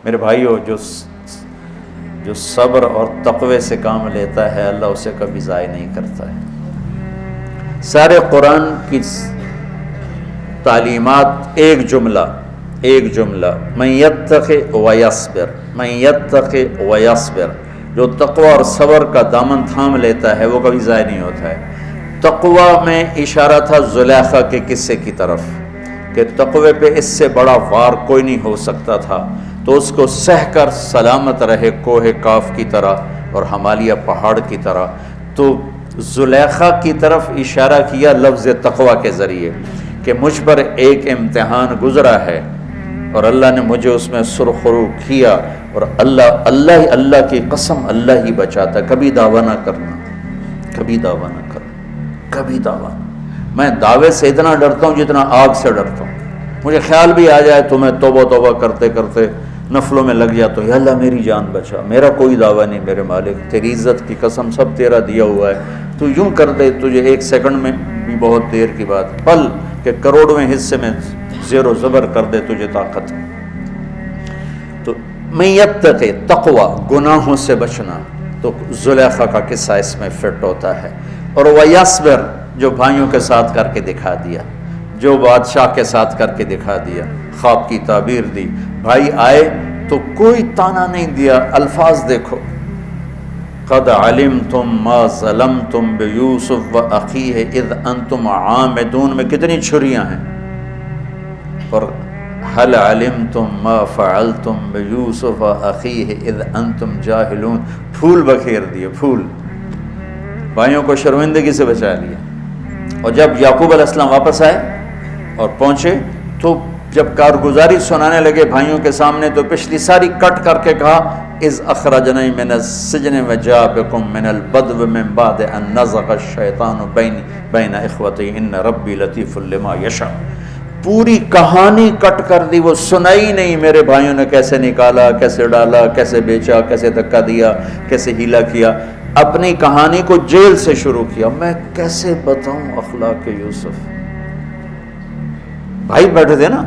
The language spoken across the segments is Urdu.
میرے بھائیو، جو صبر اور تقوی سے کام لیتا ہے اللہ اسے کبھی ضائع نہیں کرتا ہے۔ سارے قرآن کی تعلیمات ایک جملہ من یتق ویصبر، من یتق ویصبر، جو تقوی اور صبر کا دامن تھام لیتا ہے وہ کبھی ضائع نہیں ہوتا ہے۔ تقوی میں اشارہ تھا زلیخا کے قصے کی طرف کہ تقوی پہ اس سے بڑا وار کوئی نہیں ہو سکتا تھا، تو اس کو سہ کر سلامت رہے کوہ کاف کی طرح اور ہمالیہ پہاڑ کی طرح۔ تو زلیخا کی طرف اشارہ کیا لفظ تقوی کے ذریعے کہ مجھ پر ایک امتحان گزرا ہے اور اللہ نے مجھے اس میں سرخرو کیا، اور اللہ کی قسم اللہ ہی بچاتا۔ کبھی دعویٰ نہ کرنا، کبھی دعویٰ نہ کرنا، کبھی دعویٰ نہ۔ میں دعوے سے اتنا ڈرتا ہوں جتنا آگ سے ڈرتا ہوں۔ مجھے خیال بھی آ جائے تو میں توبہ کرتے کرتے نفلوں میں لگ جاتا ہوں، یا اللہ میری جان بچا، میرا کوئی دعویٰ نہیں میرے مالک، تیری عزت کی قسم سب تیرا دیا ہوا ہے، تو یوں کر دے تجھے ایک سیکنڈ میں بھی بہت دیر کی بات، پل کہ کروڑویں حصے میں زیر و زبر کر دے تجھے طاقت۔ تو من یتق تقوی، گناہوں سے بچنا، تو زلیخا کا قصہ اس میں فٹ ہوتا ہے۔ اور ویصبر، جو بھائیوں کے ساتھ کر کے دکھا دیا، جو بادشاہ کے ساتھ کر کے دکھا دیا، خواب کی تعبیر دی، بھائی آئے تو کوئی تانا نہیں دیا، الفاظ دیکھو، قد علمتم ما ظلمتم بیوسف واخیہ اذ انتم عامدون میں کتنی چھریاں ہیں، اور هل علمتم ما فعلتم بیوسف واخیہ اذ انتم جاہلون، پھول بکھیر دیے، پھول، بھائیوں کو شرمندگی سے بچا لیا۔ اور جب یعقوب علیہ السلام واپس آئے اور پہنچے تو جب کارگزاری سنانے لگے بھائیوں کے سامنے تو پچھلی ساری کٹ کر کے کہا اذ اخرجنی من السجن وجاء بکم من البدو من بعد ان نزغ الشیطان بین اخوتی ان ربی لطیف لما یشاء۔ پوری کہانی کٹ کر دی، وہ سنائی نہیں میرے بھائیوں نے کیسے نکالا، کیسے ڈالا، کیسے بیچا، کیسے دھکا دیا، کیسے ہیلا کیا، اپنی کہانی کو جیل سے شروع کیا۔ میں کیسے بتاؤں اخلاق یوسف؟ بھائی بیٹھے تھے نا،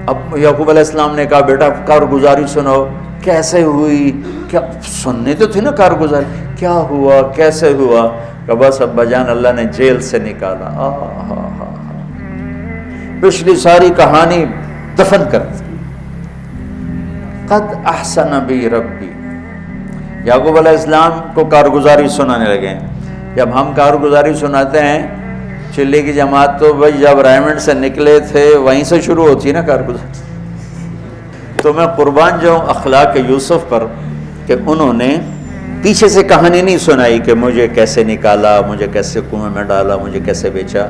اب یعقوب علیہ السلام نے کہا بیٹا کارگزاری سناؤ، کیسے ہوئی، کیا سننے تو تھی نا کارگزاری، کیا ہوا کیسے ہوا، کہ بس ابا جان اللہ نے جیل سے نکالا۔ پچھلی ساری کہانی دفن کر دی۔ قد احسن بی ربی، یعقوب علیہ السلام کو کارگزاری سنانے لگے۔ جب ہم کارگزاری سناتے ہیں چلی کی جماعت تو بھائی جب ریمنڈ سے نکلے تھے وہیں سے شروع ہوتی ہے نا کارگزاری۔ تو میں قربان جاؤں اخلاق یوسف پر کہ انہوں نے پیچھے سے کہانی نہیں سنائی کہ مجھے کیسے نکالا، مجھے کیسے کنویں میں ڈالا، مجھے کیسے بیچا۔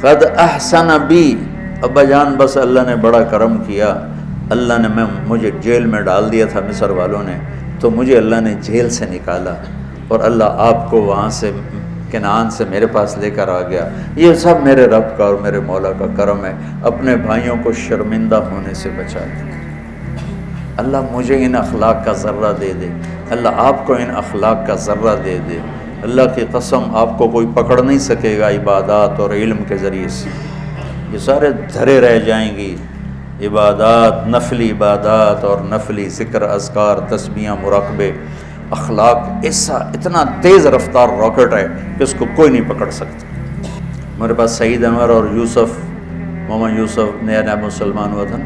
قد احسن بی، ابا جان بس اللہ نے بڑا کرم کیا، اللہ نے مجھے جیل میں ڈال دیا تھا مصر والوں نے، تو مجھے اللہ نے جیل سے نکالا اور اللہ آپ کو وہاں سے کنعان سے میرے پاس لے کر آ گیا۔ یہ سب میرے رب کا اور میرے مولا کا کرم ہے، اپنے بھائیوں کو شرمندہ ہونے سے بچا دیا۔ اللہ مجھے ان اخلاق کا ذرہ دے دے، اللہ آپ کو ان اخلاق کا ذرہ دے دے۔ اللہ کی قسم آپ کو کوئی پکڑ نہیں سکے گا عبادات اور علم کے ذریعے سے، یہ سارے دھرے رہ جائیں گی۔ عبادات، نفلی عبادات اور نفلی ذکر، اذکار، تسبیحاں، مراقبے، اخلاق ایسا اتنا تیز رفتار راکٹ ہے کہ اس کو کوئی نہیں پکڑ سکتا۔ میرے پاس سعید انور اور یوسف، محمد یوسف نیا نیا مسلمان ہوا تھا نا،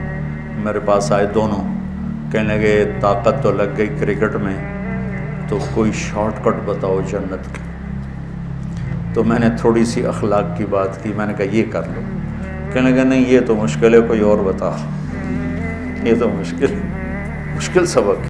میرے پاس آئے دونوں، کہنے لگے طاقت تو لگ گئی کرکٹ میں، تو کوئی شارٹ کٹ بتاؤ جنت کا۔ تو میں نے تھوڑی سی اخلاق کی بات کی، میں نے کہا یہ کر لو، کہنے لگا نہیں یہ تو مشکل ہے، کوئی اور بتا، یہ تو مشکل سبق ہے۔